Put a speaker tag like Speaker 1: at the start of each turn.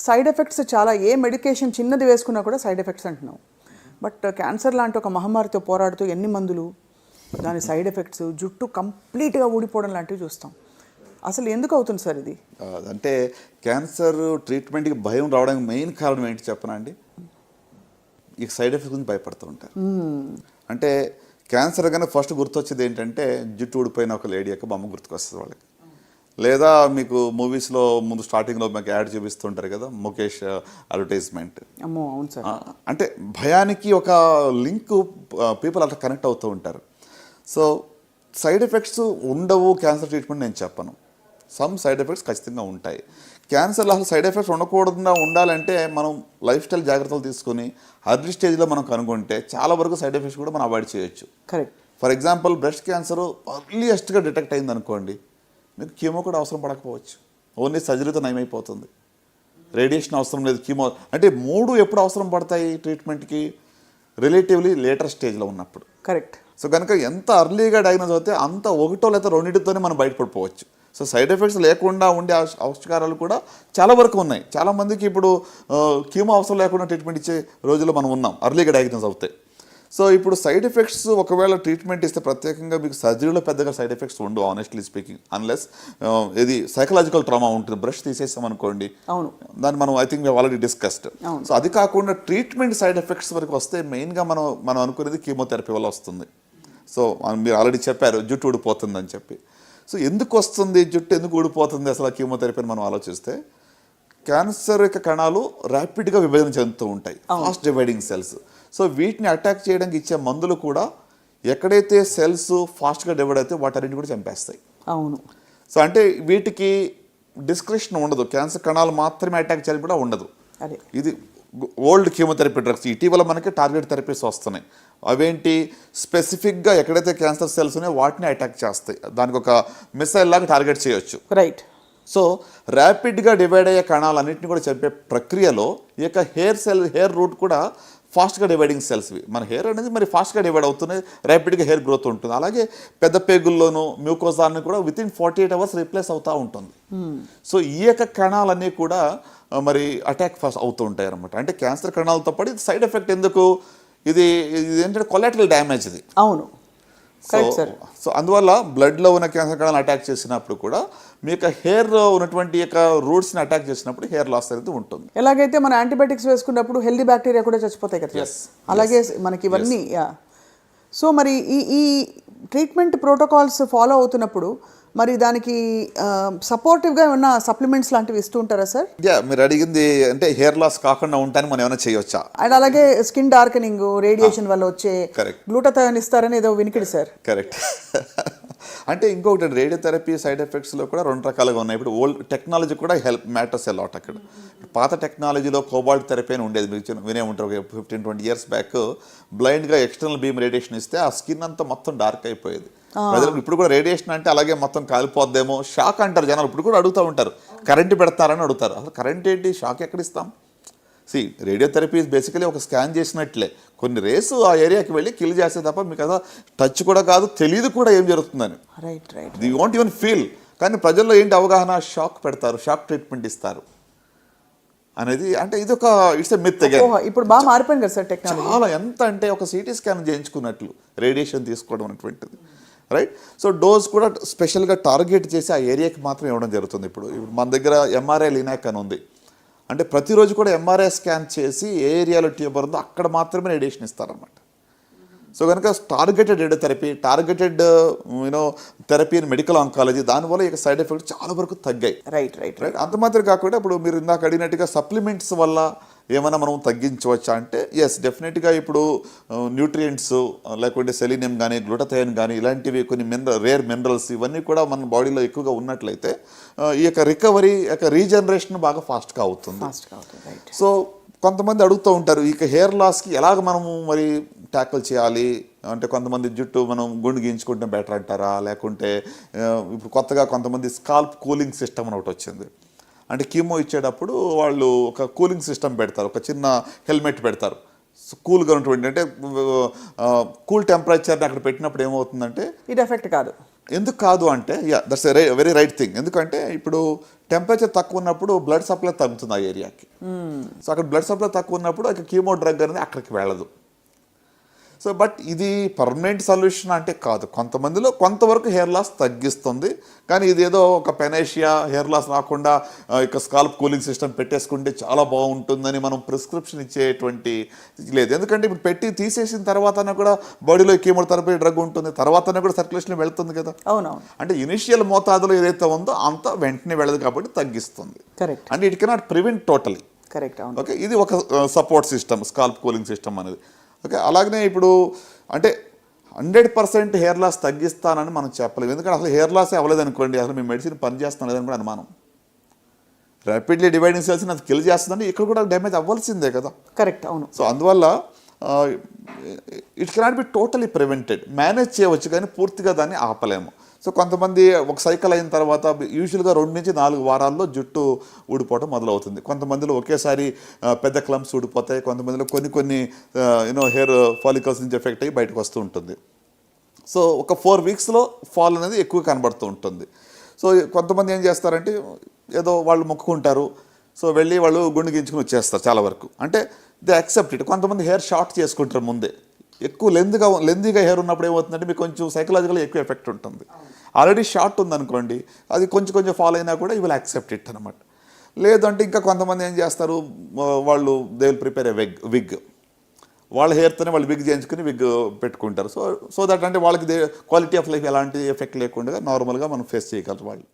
Speaker 1: Side effects చాలా, ఏ medication చిన్నది వేసుకున్నా కూడా సైడ్ ఎఫెక్ట్స్ అంటున్నాం. బట్ క్యాన్సర్ లాంటి ఒక మహమ్మారితో పోరాడుతూ ఎన్ని మందులు, దాని సైడ్ ఎఫెక్ట్స్, జుట్టు కంప్లీట్గా ఊడిపోవడం లాంటివి చూస్తాం. అసలు ఎందుకు అవుతుంది సార్ ఇది?
Speaker 2: అంటే క్యాన్సర్ ట్రీట్మెంట్కి భయం రావడానికి మెయిన్ కారణం ఏంటి చెప్పనా అండి? ఈ సైడ్ ఎఫెక్ట్స్ గురించి భయపడుతూ ఉంటారు. అంటే క్యాన్సర్ కానీ ఫస్ట్ గుర్తొచ్చేది ఏంటంటే జుట్టు ఊడిపోయిన ఒక లేడీ యొక్క బొమ్మ గుర్తుకొస్తుంది వాళ్ళకి. లేదా మీకు మూవీస్లో ముందు స్టార్టింగ్లో మీకు యాడ్ చూపిస్తుంటారు కదా, ముఖేష్ అడ్వర్టైజ్మెంట్.
Speaker 1: అవును సార్.
Speaker 2: అంటే భయానికి ఒక లింక్ పీపుల్ అట్లా కనెక్ట్ అవుతూ ఉంటారు. సో సైడ్ ఎఫెక్ట్స్ ఉండవు క్యాన్సర్ ట్రీట్మెంట్ నేను చెప్పను. సమ్ సైడ్ ఎఫెక్ట్స్ ఖచ్చితంగా ఉంటాయి. క్యాన్సర్లో అసలు సైడ్ ఎఫెక్ట్స్ ఉండకూడకుండా ఉండాలంటే మనం లైఫ్ స్టైల్ జాగ్రత్తలు తీసుకొని అర్లీ స్టేజ్లో మనం కనుగొంటే చాలా వరకు సైడ్ ఎఫెక్ట్స్ కూడా మనం అవాయిడ్ చేయొచ్చు.
Speaker 1: Correct.
Speaker 2: For example breast cancer అర్లీయెస్ట్గా డిటెక్ట్ అయింది అనుకోండి, మీకు కీమో కూడా అవసరం పడకపోవచ్చు. ఓన్లీ సర్జరీతో నయమైపోతుంది. రేడియేషన్ అవసరం లేదు. కీమో అంటే 3 ఎప్పుడు అవసరం పడతాయి ట్రీట్మెంట్కి? రిలేటివ్లీ లేటర్ స్టేజ్లో ఉన్నప్పుడు.
Speaker 1: కరెక్ట్.
Speaker 2: సో కనుక ఎంత అర్లీగా డయాగ్నోజ్ అవుతే అంత 1 లేదా 2తోనే మనం బయటపడిపోవచ్చు. సో సైడ్ ఎఫెక్ట్స్ లేకుండా ఉండే ఆవిష్కారాలు కూడా చాలా వరకు ఉన్నాయి. చాలామందికి ఇప్పుడు కీమో అవసరం లేకుండా ట్రీట్మెంట్ ఇచ్చే రోజుల్లో మనం ఉన్నాం, అర్లీగా డయాగ్నోజ్ అవుతాయి. సో ఇప్పుడు సైడ్ ఎఫెక్ట్స్ ఒకవేళ ట్రీట్మెంట్ ఇస్తే ప్రత్యేకంగా మీకు సర్జరీలో పెద్దగా సైడ్ ఎఫెక్ట్స్ ఉండవు ఆనెస్ట్లీ స్పీకింగ్, అన్లెస్ ఇది సైకలాజికల్ ట్రామా ఉంటుంది. బ్రష్ తీసేసాం అనుకోండి,
Speaker 1: అవును,
Speaker 2: దాన్ని మనం I think already discussed. So అది కాకుండా ట్రీట్మెంట్ సైడ్ ఎఫెక్ట్స్ వరకు వస్తే మెయిన్గా మనం అనుకునేది కీమోథెరపీ వల్ల వస్తుంది. సో మీరు ఆల్రెడీ చెప్పారు జుట్టు ఊడిపోతుంది అని చెప్పి. సో ఎందుకు వస్తుంది జుట్టు, ఎందుకు ఊడిపోతుంది అసలు కీమోథెరపీని మనం ఆలోచిస్తే, క్యాన్సర్ యొక్క కణాలు ర్యాపిడ్గా విభజన చెందుతూ ఉంటాయి, ఫాస్ట్ డివైడింగ్ సెల్స్. సో వీటిని అటాక్ చేయడానికి ఇచ్చే మందులు కూడా ఎక్కడైతే సెల్స్ ఫాస్ట్గా డివైడ్ అయితే వాటన్నిటిని కూడా చంపేస్తాయి.
Speaker 1: అవును.
Speaker 2: సో అంటే వీటికి డిస్క్రిప్షన్ ఉండదు, క్యాన్సర్ కణాలు మాత్రమే అటాక్ చేయాలని కూడా ఉండదు. ఇది ఓల్డ్ కీమోథెరపీ డ్రగ్స్. ఇటీవల మనకి టార్గెట్ థెరపీస్ వస్తున్నాయి. అవేంటి, స్పెసిఫిక్గా ఎక్కడైతే క్యాన్సర్ సెల్స్ ఉన్నాయో వాటిని అటాక్ చేస్తాయి. దానికి ఒక మిసైల్ లాగా టార్గెట్ చేయొచ్చు.
Speaker 1: రైట్.
Speaker 2: సో ర్యాపిడ్గా డివైడ్ అయ్యే కణాలన్నింటినీ కూడా చెప్పే ప్రక్రియలో ఈ యొక్క హెయిర్ రూట్ కూడా ఫాస్ట్గా డివైడింగ్ సెల్స్వి. మన హెయిర్ అనేది మరి ఫాస్ట్గా డివైడ్ అవుతుంది, ర్యాపిడ్గా హెయిర్ గ్రోత్ ఉంటుంది. అలాగే పెద్ద పేగుల్లోనూ మ్యూకోజాన్ని కూడా వితిన్ 48 hours రీప్లేస్ అవుతూ ఉంటుంది. సో ఈ యొక్క కణాలన్నీ కూడా మరి అటాక్ ఫాస్ట్ అవుతూ ఉంటాయి అన్నమాట. అంటే క్యాన్సర్ కణాలతో పాటు ఇది సైడ్ ఎఫెక్ట్ ఎందుకు, ఇది ఏంటంటే కొలాటరల్ డ్యామేజ్ ఇది.
Speaker 1: అవును.
Speaker 2: సో అందువల్ల బ్లడ్లో ఉన్న క్యాన్సర్ కణాలను అటాక్ చేసినప్పుడు కూడా మీ యొక్క హెయిర్ ఉన్నటువంటి యొక్క రూట్స్ని అటాక్ చేసినప్పుడు హెయిర్ లాస్ అనేది ఉంటుంది.
Speaker 1: ఎలాగైతే మన యాంటీబయాటిక్స్ వేసుకున్నప్పుడు హెల్దీ బ్యాక్టీరియా కూడా చచ్చిపోతాయి కదా, అలాగే మనకి ఇవన్నీ. సో మరి ఈ ట్రీట్మెంట్ ప్రోటోకాల్స్ ఫాలో అవుతున్నప్పుడు మరి దానికి సపోర్టివ్గా ఉన్న సప్లిమెంట్స్ లాంటివి ఇస్తూ ఉంటారా సార్?
Speaker 2: మీరు అడిగింది అంటే హెయిర్ లాస్ కాకుండా ఉంటాయని మనం ఏమైనా చేయొచ్చా?
Speaker 1: అండ్ అలాగే స్కిన్ డార్కెనింగ్ రేడియేషన్ వల్ల వచ్చే గ్లూటాథయోన్ ఇస్తారని ఏదో వినికిడి సార్.
Speaker 2: కరెక్ట్. అంటే ఇంకొకటి, రేడియోథెరపీ సైడ్ ఎఫెక్ట్స్లో కూడా 2 రకాలుగా ఉన్నాయి. ఇప్పుడు ఓల్డ్ టెక్నాలజీ కూడా మ్యాటర్స్ ఎ లాట్. అక్కడ పాత టెక్నాలజీలో కోబాల్ట్ థెరపీ అని ఉండేది, మీకు వినే ఉంటారు. 15-20 years బ్యాక్ బ్లైండ్గా ఎక్స్టర్నల్ బీమ్ రేడియేషన్ ఇస్తే ఆ స్కిన్ అంతా మొత్తం డార్క్ అయిపోయేది. ప్రజలకు ఇప్పుడు కూడా రేడియేషన్ అంటే అలాగే మొత్తం కాలిపోద్దేమో, షాక్ అంటారు జనాలు. ఇప్పుడు కూడా అడుగుతూ ఉంటారు, కరెంట్ పెడతారని అడుగుతారు. అసలు కరెంట్ ఏంటి, షాక్ ఎక్కడ ఇస్తాం? రేడియోథెరపీ బేసికలీ ఒక స్కాన్ చేసినట్లే, కొన్ని రేస్ ఆ ఏరియాకి వెళ్ళి కిల్ చేస్తే తప్ప మీకు అసలు టచ్ కూడా కాదు, తెలియదు కూడా ఏం జరుగుతుందని. You want even feel. కానీ ప్రజల్లో ఏంటి అవగాహన, షాక్ పెడతారు, షాక్ ట్రీట్మెంట్ ఇస్తారు అనేది. అంటే ఇది ఒక ఇట్స్ ఎ మిత్.
Speaker 1: ఇప్పుడు బాగా మారిపోయింది కదా సార్ టెక్నాలజీ.
Speaker 2: చాలా ఎంత అంటే ఒక సిటీ స్కాన్ చేయించుకున్నట్లు రేడియేషన్ తీసుకోవడం అనేటువంటిది. రైట్. సో డోస్ కూడా స్పెషల్గా టార్గెట్ చేసి ఆ ఏరియాకి మాత్రం ఇవ్వడం జరుగుతుంది. ఇప్పుడు మన దగ్గర ఎంఆర్ఐ లినాక్ అని ఉంది. అంటే ప్రతిరోజు కూడా ఎంఆర్ఐ స్కాన్ చేసి ఏ ఏరియాలో ట్యూబర్ ఉందో అక్కడ మాత్రమే రేడియేషన్ ఇస్తారన్నమాట. సో కనుక targeted radiotherapy, targeted therapy in medical oncology, దానివల్ల ఇక సైడ్ ఎఫెక్ట్స్ చాలా వరకు తగ్గాయి.
Speaker 1: రైట్.
Speaker 2: అంత మాత్రం కాకుండా ఇప్పుడు మీరు ఇందాక అడిగినట్టుగా సప్లిమెంట్స్ వల్ల ఏమైనా మనం తగ్గించవచ్చా అంటే ఎస్, డెఫినెట్గా. ఇప్పుడు న్యూట్రియంట్స్ లేకుంటే సెలీనియం కానీ గ్లూటాథయోన్ కానీ ఇలాంటివి కొన్ని రేర్ మినరల్స్ ఇవన్నీ కూడా మన బాడీలో ఎక్కువగా ఉన్నట్లయితే ఈ యొక్క రికవరీ యొక్క రీజనరేషన్ బాగా ఫాస్ట్గా అవుతుంది. సో కొంతమంది అడుగుతూ ఉంటారు, ఇక హెయిర్ లాస్కి ఎలాగ మనము మరి ట్యాకిల్ చేయాలి అంటే, కొంతమంది జుట్టు మనం గుండు గీయించుకుంటే బెటర్ అంటారా, లేకుంటే ఇప్పుడు కొత్తగా కొంతమంది స్కాల్ప్ కూలింగ్ సిస్టమ్ అని ఒకటి వచ్చింది. అంటే కీమో ఇచ్చేటప్పుడు వాళ్ళు ఒక కూలింగ్ సిస్టమ్ పెడతారు, ఒక చిన్న హెల్మెట్ పెడతారు, కూల్గా ఉన్నటువంటి, అంటే కూల్ టెంపరేచర్ని అక్కడ పెట్టినప్పుడు ఏమవుతుందంటే
Speaker 1: ఇది ఎఫెక్ట్ కాదు.
Speaker 2: ఎందుకు కాదు అంటే దట్స్ వెరీ రైట్ థింగ్. ఎందుకంటే ఇప్పుడు టెంపరేచర్ తక్కువ ఉన్నప్పుడు బ్లడ్ సప్లై తగ్గుతుంది ఆ ఏరియాకి. సో అక్కడ బ్లడ్ సప్లై తక్కువ ఉన్నప్పుడు అక్కడ కీమో డ్రగ్ అనేది అక్కడికి వెళ్ళదు. సో బట్ ఇది పర్మనెంట్ సొల్యూషన్ అంటే కాదు. కొంతమందిలో కొంతవరకు హెయిర్ లాస్ తగ్గిస్తుంది, కానీ ఇదేదో ఒక పెనేషియా హెయిర్ లాస్ రాకుండా ఇక స్కాల్ప్ కూలింగ్ సిస్టమ్ పెట్టేసుకుంటే చాలా బాగుంటుందని మనం ప్రిస్క్రిప్షన్ ఇచ్చేటువంటి లేదు. ఎందుకంటే ఇప్పుడు పెట్టి తీసేసిన తర్వాతనే కూడా బాడీలో కీమోథెరపీ డ్రగ్ ఉంటుంది, తర్వాతనే కూడా సర్క్యులేషన్ వెళ్తుంది కదా.
Speaker 1: అవునవును,
Speaker 2: అంటే ఇనిషియల్ మోతాదులో ఏదైతే ఉందో అంత వెంటనే వెళ్ళదు కాబట్టి తగ్గిస్తుంది.
Speaker 1: కరెక్ట్,
Speaker 2: అంటే it cannot prevent totally.
Speaker 1: Correct, అవును.
Speaker 2: ఓకే, ఇది ఒక support system, scalp cooling system అనేది. ఓకే, అలాగనే ఇప్పుడు అంటే 100% హెయిర్ లాస్ తగ్గిస్తానని మనం చెప్పలేము. ఎందుకంటే అసలు హెయిర్ లాస్ అవ్వలేదు అనుకోండి, అసలు మీ మెడిసిన్ పనిచేస్తాం లేదని కూడా అనుమానం. ర్యాపిడ్లీ డివైడింగ్ సెల్స్ని అది కిల్ చేస్తుందంటే ఇక్కడ కూడా డ్యామేజ్ అవ్వాల్సిందే కదా.
Speaker 1: కరెక్ట్, అవును.
Speaker 2: సో అందువల్ల it cannot be totally prevented. Manage చేయవచ్చు కానీ పూర్తిగా దాన్ని ఆపలేము. సో కొంతమంది ఒక సైకిల్ అయిన తర్వాత యూజువల్గా 2 నుంచి 4 వారాల్లో జుట్టు ఊడిపోవడం మొదలవుతుంది. కొంతమందిలో ఒకేసారి పెద్ద క్లమ్స్ ఊడిపోతాయి, కొంతమందిలో కొన్ని హెయిర్ ఫాలికల్స్ నుంచి ఎఫెక్ట్ అయ్యి బయటకు వస్తూ ఉంటుంది. సో ఒక 4 వీక్స్లో ఫాల్ అనేది ఎక్కువ కనబడుతూ ఉంటుంది. సో కొంతమంది ఏం చేస్తారంటే ఏదో వాళ్ళు మొక్కుకుంటారు, సో వెళ్ళి వాళ్ళు గుండె గించుకుని వచ్చేస్తారు చాలా వరకు. అంటే దే యాక్సెప్ట్ ఇట్. కొంతమంది హెయిర్ షార్ట్ చేసుకుంటారు ముందే. ఎక్కువ లెందీగా హెయిర్ ఉన్నప్పుడు ఏమవుతుందంటే మీకు కొంచెం సైకలాజికల్గా ఎక్కువ ఎఫెక్ట్ ఉంటుంది. ఆల్రెడీ షార్ట్ ఉందనుకోండి, అది కొంచెం ఫాలో అయినా కూడా ఇవి యాక్సెప్ట్ ఇట్ అనమాట. లేదంటే ఇంకా కొంతమంది ఏం చేస్తారు, వాళ్ళు they will prepare A wig. వాళ్ళ హెయిర్తోనే వాళ్ళు విగ్ చేయించుకుని విగ్ పెట్టుకుంటారు. సో దట్ అంటే వాళ్ళకి క్వాలిటీ ఆఫ్ లైఫ్ ఎలాంటి ఎఫెక్ట్ లేకుండా నార్మల్గా మనం ఫేస్ చేయగలరు వాళ్ళు.